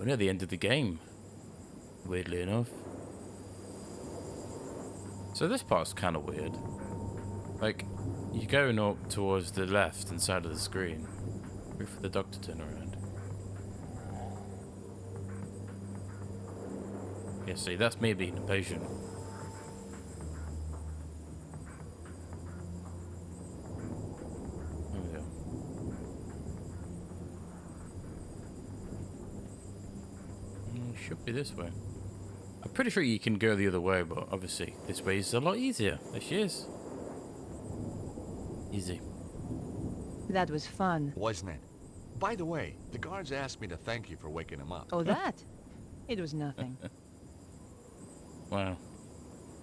We're near the end of the game, weirdly enough. So this part's kind of weird. Like, you're going up towards the left and side of the screen. Wait for the dog to turn around. Yeah, see, that's me being impatient. There we go. Should be this way. I'm pretty sure you can go the other way, but obviously this way is a lot easier. There she is. Easy. That was fun. Wasn't it? By the way, the guards asked me to thank you for waking him up. Oh, that? It was nothing. Wow.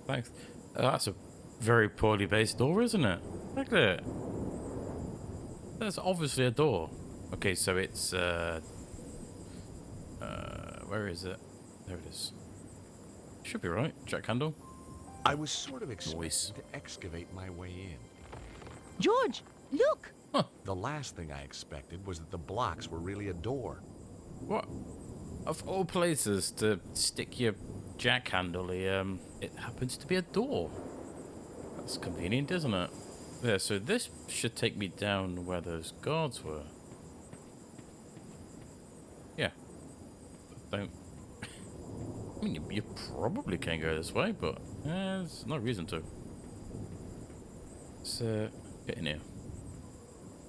Thanks. That's a very poorly based door, isn't it? Look at it. That's obviously a door. Okay, so it's where is it? There it is. Should be right. Jack handle. I was sort of expecting Noise. to excavate my way in. George, look! Huh. The last thing I expected was that the blocks were really a door. What? Of all places to stick your jack handle, it happens to be a door. That's convenient, isn't it? There, so this should take me down where those guards were. Yeah. Don't. I mean, you probably can go this way, but there's no reason to. Let's get in here.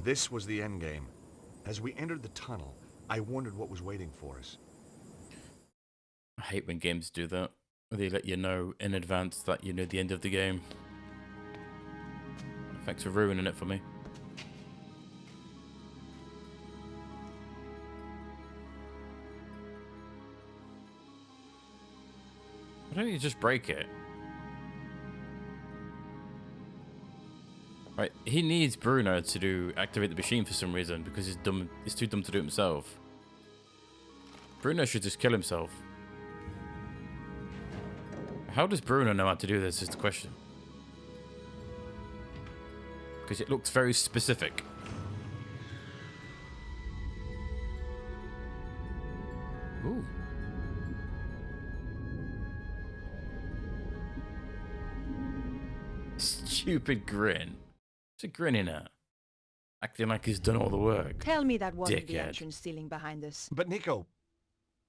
This was the end game. As we entered the tunnel, I wondered what was waiting for us. I hate when games do that. They let you know in advance that you know the end of the game. Thanks for ruining it for me. Why don't you just break it? Right, he needs Bruno to activate the machine for some reason because he's dumb. He's too dumb to do it himself. Bruno should just kill himself. How does Bruno know how to do this is the question. Because it looks very specific. Ooh. Stupid grin. What's he grinning at? Acting like he's done all the work. Tell me that wasn't the Dickhead. entrance ceiling behind us. But Nico,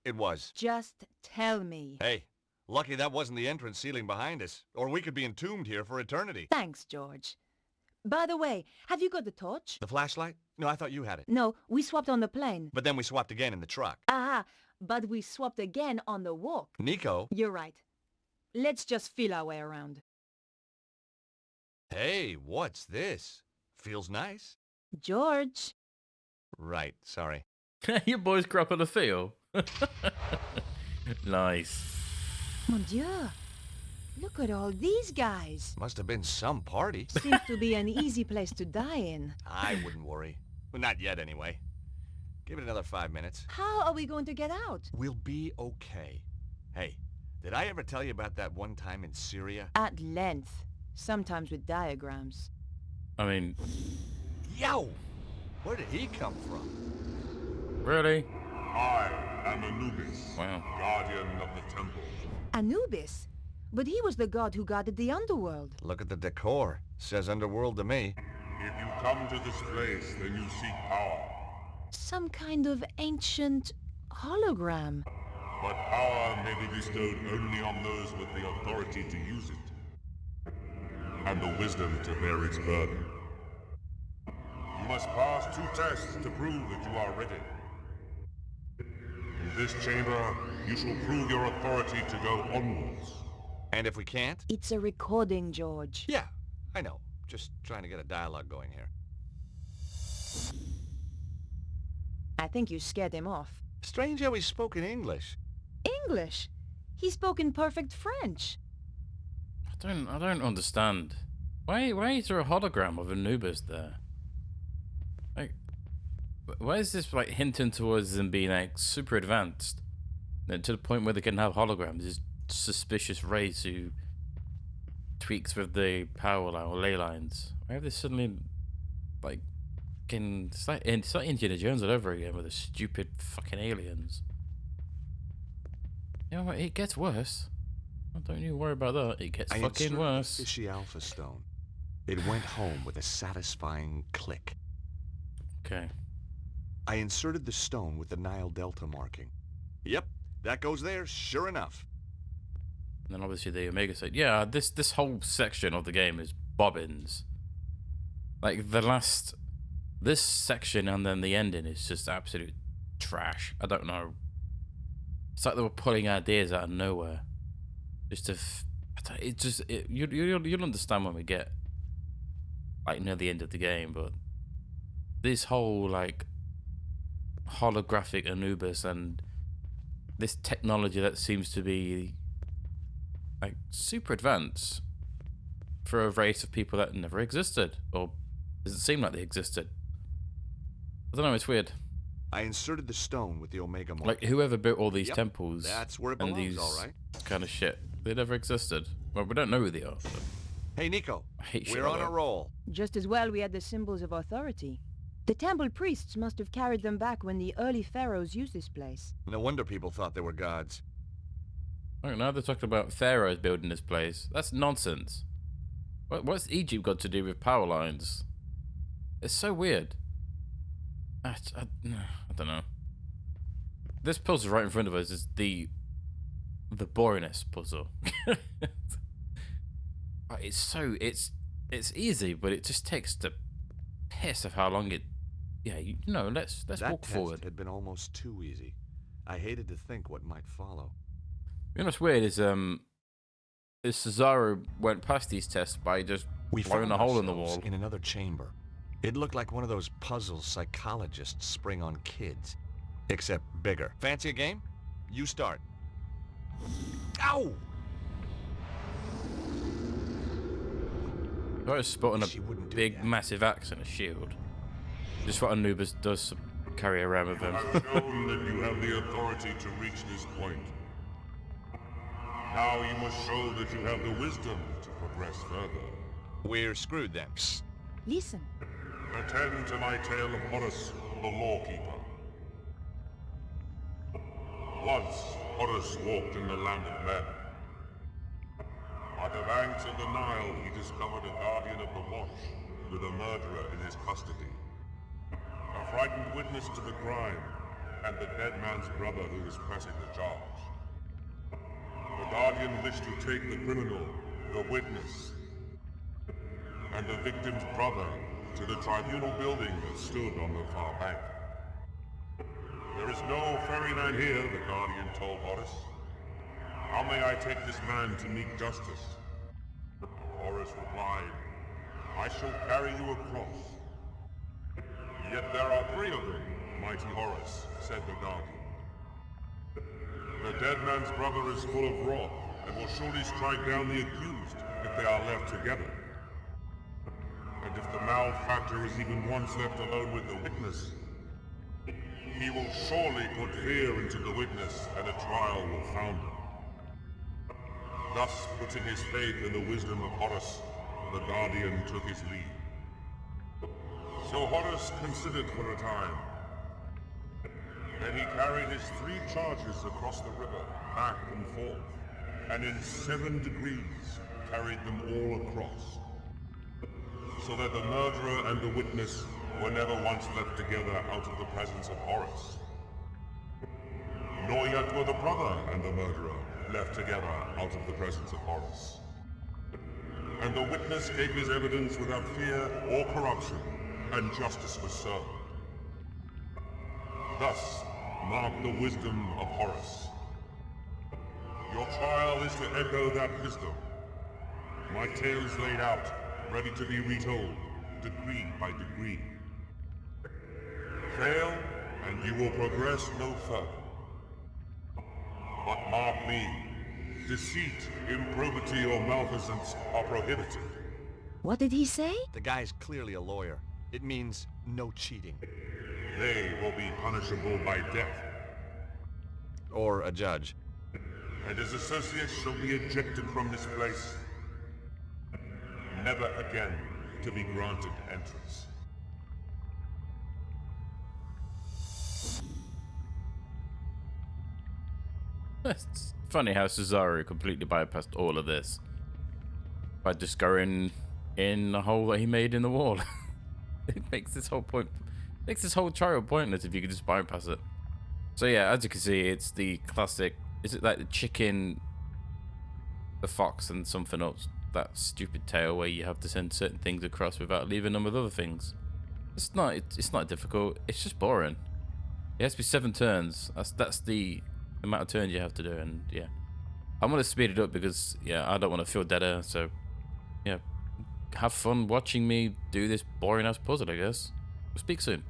it was. Just tell me. Hey, lucky that wasn't the entrance ceiling behind us, or we could be entombed here for eternity. Thanks, George. By the way, have you got the torch? The flashlight? No, I thought you had it. No, we swapped on the plane. But then we swapped again in the truck. Aha, but we swapped again on the walk. Nico? You're right. Let's just feel our way around. Hey, what's this? Feels nice. George. Right, sorry. Your boys crop on the field. Nice. Mon Dieu. Look at all these guys. Must have been some party. Seems to be an easy place to die in. I wouldn't worry. Well, not yet, anyway. Give it another 5 minutes. How are we going to get out? We'll be okay. Hey, did I ever tell you about that one time in Syria? At length. Sometimes with diagrams. I mean, Yo! Where did he come from? really? I am Anubis, Wow. guardian of the temple. Anubis? But he was the god who guarded the underworld. Look at the decor. Says underworld to me. If you come to this place, then you seek power. Some kind of ancient hologram. But power may be bestowed only on those with the authority to use it. And the wisdom to bear its burden. You must pass 2 tests to prove that you are ready. In this chamber, you shall prove your authority to go onwards. And if we can't? It's a recording, George. Yeah, I know. Just trying to get a dialogue going here. I think you scared him off. Strange how he spoke in English. English? He spoke in perfect French. I don't understand. Why is there a hologram of Anubis there? Like, why is this like hinting towards them being like super advanced? Then to the point where they can have holograms, this suspicious race who tweaks with the power line or ley lines. Why have they suddenly like it's like Indiana Jones all over again with the stupid fucking aliens? You know what? It gets worse. Oh, don't you worry about that. It gets I fucking inserted worse. the 𝘱𝘣𝘭 stone. It went home with a satisfying click. Okay. I inserted the stone with the Nile Delta marking. Yep, that goes there, sure enough. And then obviously the Omega said, yeah, this whole section of the game is bobbins. Like this section and then the ending is just absolute trash. I don't know. It's like they were pulling ideas out of nowhere. You'll understand when we get like near the end of the game, but this whole like holographic Anubis and this technology that seems to be like super advanced for a race of people that never existed, or does it seem like they existed? I don't know, it's weird. I inserted the stone with the Omega mark. Like whoever built all these Yep, temples that's where it and belongs, these all right. kind of shit, they never existed. Well, we don't know who they are. But Hey, Nico, I hate shit we're like on a that. roll. Just as well we had the symbols of authority. The temple priests must have carried them back when the early pharaohs used this place. No wonder people thought they were gods. Oh, now they're talking about pharaohs building this place. That's nonsense. What's Egypt got to do with power lines? It's so weird. I don't know. This puzzle right in front of us is the boringness puzzle. It's easy, but it just takes the piss of how long it. Yeah, let's That walk test forward. had been almost too easy. I hated to think what might follow. You know what's weird is Cesaro went past these tests by just We blowing found a hole in the ourselves wall. in another chamber. It looked like one of those puzzles psychologists spring on kids, except bigger. Fancy a game? You start. Ow! I was spotting She a wouldn't do big, that. massive axe and a shield. Just what Anubis does carry around with him. I've shown that you have the authority to reach this point. Now you must show that you have the wisdom to progress further. We're screwed then. Listen. Attend to my tale of Horus, the lawkeeper. Once, Horus walked in the land of men. By the banks of the Nile, he discovered a guardian of the watch with a murderer in his custody. A frightened witness to the crime, and the dead man's brother who was pressing the charge. The guardian wished to take the criminal, the witness, and the victim's brother to the tribunal building that stood on the far bank. There is no ferryman here, the guardian told Horus. How may I take this man to meet justice? Horus replied, I shall carry you across. Yet there are 3 of them, mighty Horus, said the guardian. The dead man's brother is full of wrath, and will surely strike down the accused if they are left together. And if the malefactor is even once left alone with the witness, he will surely put fear into the witness, and a trial will founder. Thus, putting his faith in the wisdom of Horus, the guardian took his leave. So Horus considered for a time. Then he carried his 3 charges across the river, back and forth, and in 7 degrees carried them all across, so that the murderer and the witness were never once left together out of the presence of Horus. Nor yet were the brother and the murderer left together out of the presence of Horus. And the witness gave his evidence without fear or corruption, and justice was served. Thus, mark the wisdom of Horus. Your trial is to echo that wisdom. My tale is laid out, ready to be retold, degree by degree. Fail, and you will progress no further. But mark me, deceit, improbity, or malfeasance are prohibited. What did he say? The guy's clearly a lawyer. It means no cheating. They will be punishable by death, Or a judge. and his associates shall be ejected from this place, never again to be granted entrance. It's funny how 𝘱𝘣𝘅 completely bypassed all of this by just going in the hole that he made in the wall. It makes this whole trial pointless if you could just bypass it. So yeah, as you can see, it's the classic. Is it like the chicken, the fox, and something else? That stupid tale where you have to send certain things across without leaving them with other things. It's not difficult. It's just boring. It has to be 7 turns. That's the amount of turns you have to do, and yeah, I'm gonna speed it up because yeah, I don't want to feel dead air. So yeah, have fun watching me do this boring ass puzzle, I guess. We'll speak soon.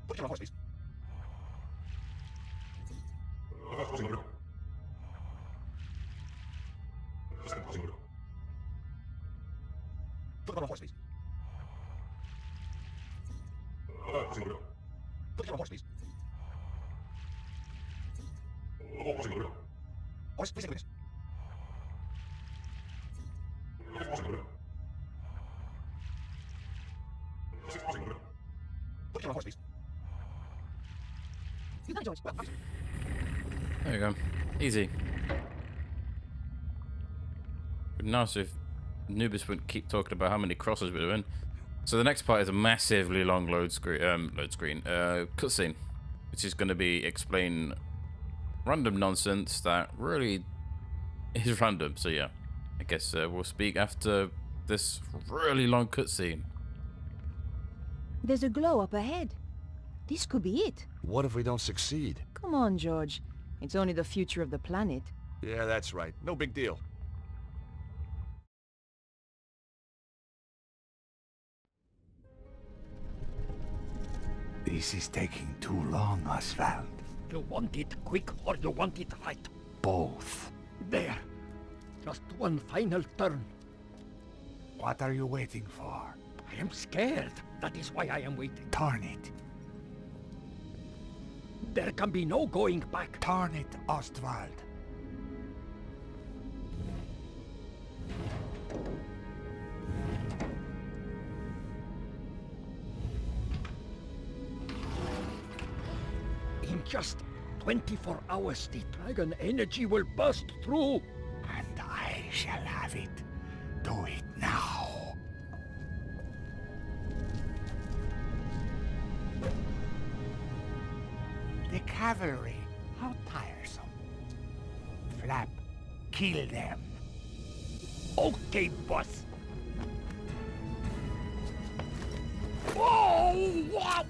Put your horse, please. Put on a horse, please. Put on a horse, please. Horse, please, please. Put on a horse, please. You got it, George. There we go. Easy. Would be nice if Anubis wouldn't keep talking about how many crosses we're doing. So the next part is a massively long cutscene, which is going to be explain random nonsense that really is random. So yeah, I guess we'll speak after this really long cutscene. There's a glow up ahead. This could be it. What if we don't succeed? Come on, George. It's only the future of the planet. Yeah, that's right. No big deal. This is taking too long, Oswald. You want it quick or you want it right? Both. There. Just one final turn. What are you waiting for? I am scared. That is why I am waiting. Turn it. There can be no going back. Turn it, Ostwald. In just 24 hours, the dragon energy will burst through. And I shall have it. Do it now. The cavalry, how tiresome. Flap, kill them. Okay, boss. Oh, wow!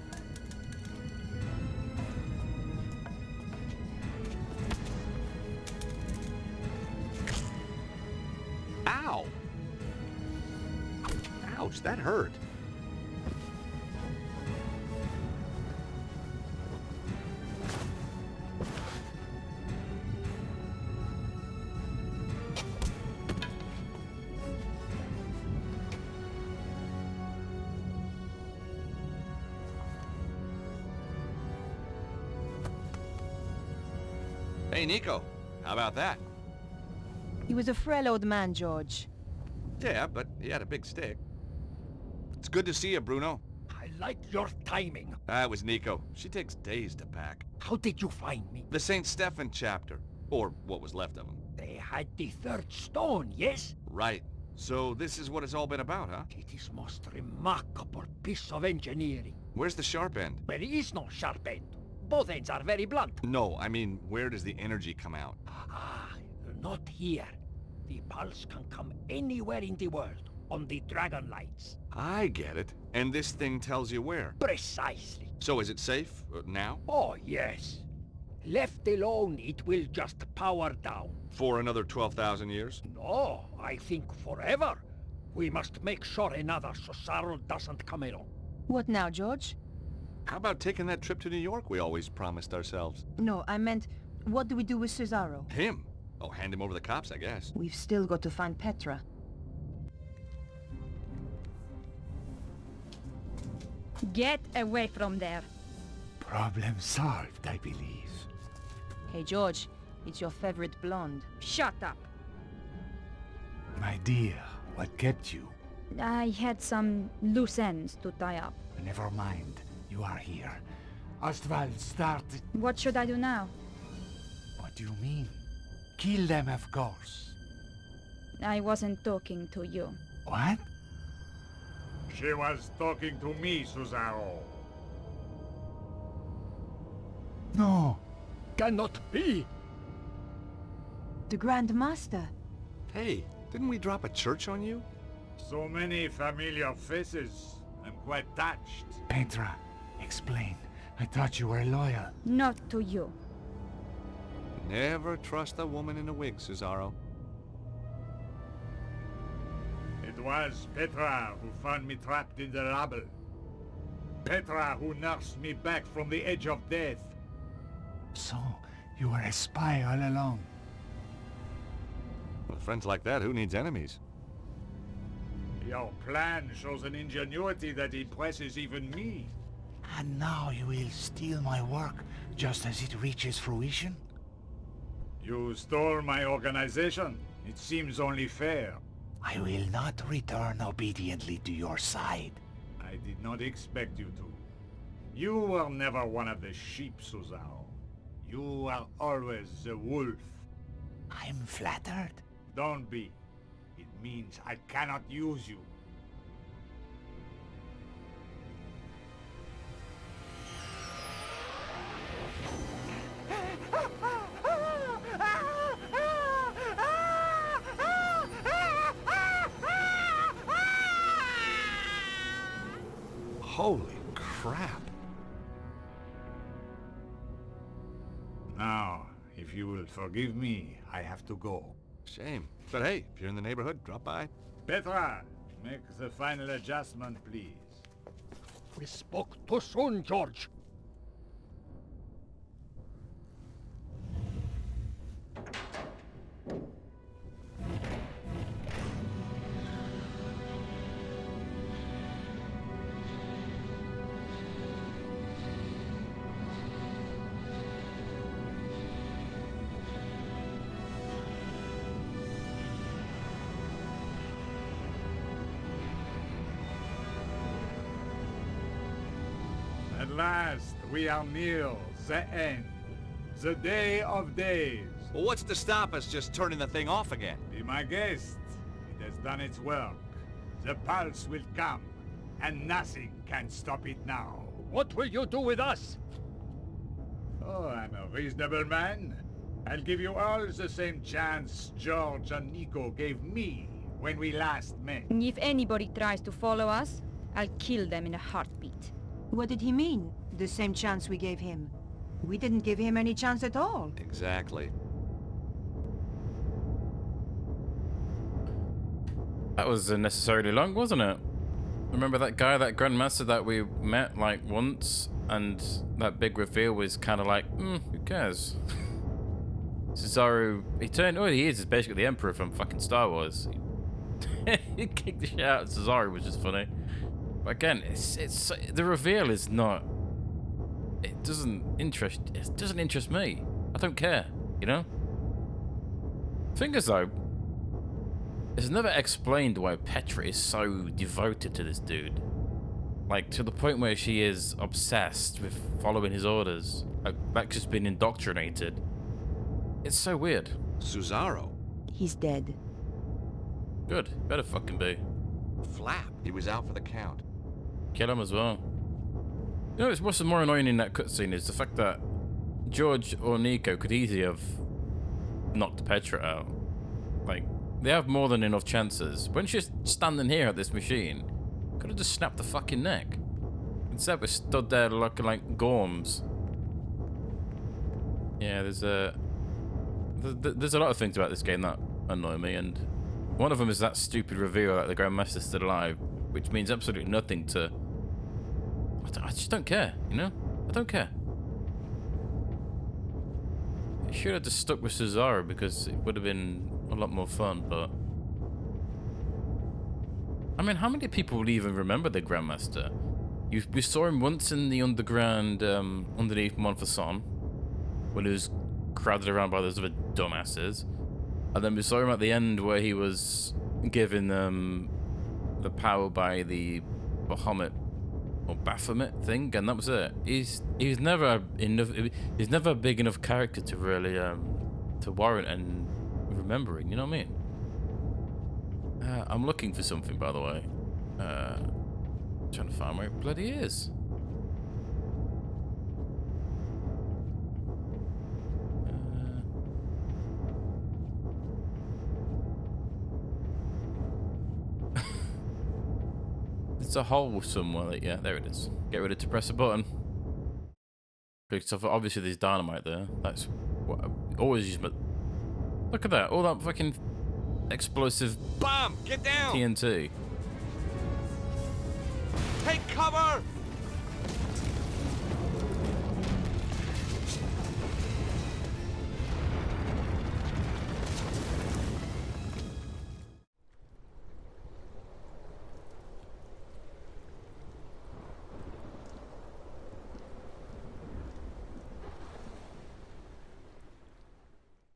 Ow! Ouch, that hurt. Hey, Nico. How about that? He was a frail old man, George. Yeah, but he had a big stick. It's good to see you, Bruno. I like your timing. That was Nico. She takes days to pack. How did you find me? The St. Stephen chapter. Or what was left of him. They had the third stone, yes? Right. So this is what it's all been about, huh? It is most remarkable piece of engineering. Where's the sharp end? There is no sharp end. Both ends are very blunt. No, I mean, where does the energy come out? Ah, not here. The pulse can come anywhere in the world, on the dragon lights. I get it. And this thing tells you where. Precisely. So is it safe, now? Oh, yes. Left alone, it will just power down. For another 12,000 years? No, I think forever. We must make sure another 𝘱𝘣𝘅 doesn't come along. What now, George? How about taking that trip to New York we always promised ourselves? No, I meant, what do we do with 𝘱𝘣𝘅? Him? Oh, hand him over to the cops, I guess. We've still got to find Petra. Get away from there. Problem solved, I believe. Hey, George, it's your favorite blonde. Shut up. My dear, what kept you? I had some loose ends to tie up. Never mind. You are here. Ostval started. What should I do now? What do you mean? Kill them, of course. I wasn't talking to you. What? She was talking to me, 𝘱𝘐𝘮. No. Cannot be! The Grand Master. Hey, didn't we drop a church on you? So many familiar faces. I'm quite touched. Petra, explain. I thought you were loyal. Not to you. Never trust a woman in a wig, 𝘱𝘐𝘮. It was Petra who found me trapped in the rubble. Petra who nursed me back from the edge of death. So, you were a spy all along. With friends like that, who needs enemies? Your plan shows an ingenuity that impresses even me. And now you will steal my work just as it reaches fruition? You stole my organization. It seems only fair. I will not return obediently to your side. I did not expect you to. You were never one of the sheep, 𝘱𝘐𝘮. You were always the wolf. I'm flattered. Don't be. It means I cannot use you. Holy crap. Now, if you will forgive me, I have to go. Shame. But hey, if you're in the neighborhood, drop by. Petra, make the final adjustment, please. We spoke too soon, George. At last, we are near the end. The day of days. Well, what's to stop us just turning the thing off again? Be my guest. It has done its work. The pulse will come, and nothing can stop it now. What will you do with us? Oh, I'm a reasonable man. I'll give you all the same chance George and Nico gave me when we last met. If anybody tries to follow us, I'll kill them in a heartbeat. What did he mean? The same chance we gave him. We didn't give him any chance at all. Exactly. That was unnecessarily long, wasn't it? Remember that guy, that Grandmaster that we met like once, and that big reveal was kind of like, who cares? 𝘱𝘐𝘮, he turned, all he is basically the Emperor from fucking Star Wars. He kicked the shit out of 𝘱𝘐𝘮, which is funny. But again, it's the reveal is not. It doesn't interest me. I don't care, you know. Thing is though, it's never explained why Petra is so devoted to this dude, like to the point where she is obsessed with following his orders, like just been indoctrinated. It's so weird. 𝘱𝘐𝘮. He's dead. Good, better fucking be. Flap. He was out for the count. Kill him as well. You know, what's more annoying in that cutscene is the fact that George or Nico could easily have knocked Petra out. Like, they have more than enough chances. When she's standing here at this machine, could have just snapped the fucking neck. Instead, we're stood there looking like gorms. Yeah, there's a lot of things about this game that annoy me, and one of them is that stupid reveal that the Grandmaster's still alive, which means absolutely nothing to. I just don't care, you know? I don't care. I should have just stuck with 𝘱𝘐𝘮 because it would have been a lot more fun, but. I mean, how many people will even remember the Grandmaster? We saw him once in the underground, underneath Montfaucon, when he was crowded around by those other dumbasses. And then we saw him at the end where he was given the power by the Bahamut or Baphomet thing, and that was it. He's never enough. He's never a big enough character to really to warrant and remembering. You know what I mean? I'm looking for something, by the way. Trying to find where it bloody is. It's a hole somewhere. Yeah, there it is. Get ready to press a button. Because obviously there's dynamite there. That's what I always use. But look at that! All that fucking explosive Bomb! Get down! TNT. Take cover!